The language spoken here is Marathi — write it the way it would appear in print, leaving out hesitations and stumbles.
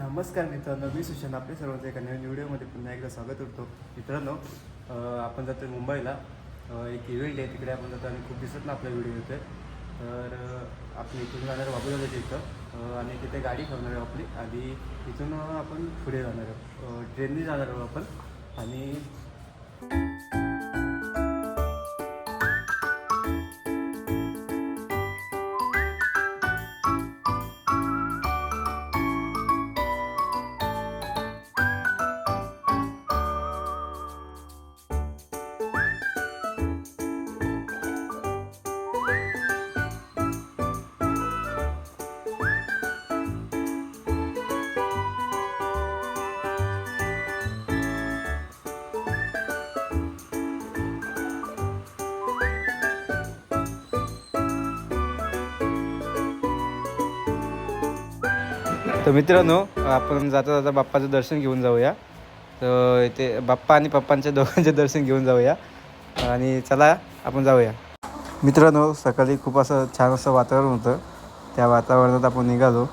नमस्कार मित्रांनो, मी सुशांत. आपले सर्वांचं एका नवीन व्हिडिओमध्ये पुन्हा एकदा स्वागत करतो. मित्रांनो, आपण जातो मुंबईला. एक इव्हेंट आहे, तिकडे आपण जातो आणि खूप दिसत ना आपला व्हिडिओ येतो. तर आपण इथून जाणार बाबूदाच्या इथं आणि तिथे गाडी ठेवणार आहे आपली आणि इथून आपण पुढे जाणार आहोत. ट्रेनने जाणार आहोत आपण. आणि तर मित्रांनो, आपण जाता जाता बाप्पाचं दर्शन घेऊन जाऊया. तर इथे बाप्पा आणि पप्पांच्या दोघांचे दर्शन घेऊन जाऊया आणि चला आपण जाऊया. मित्रांनो, सकाळी खूप असं छान असं वातावरण होतं. त्या वातावरणात आपण निघालो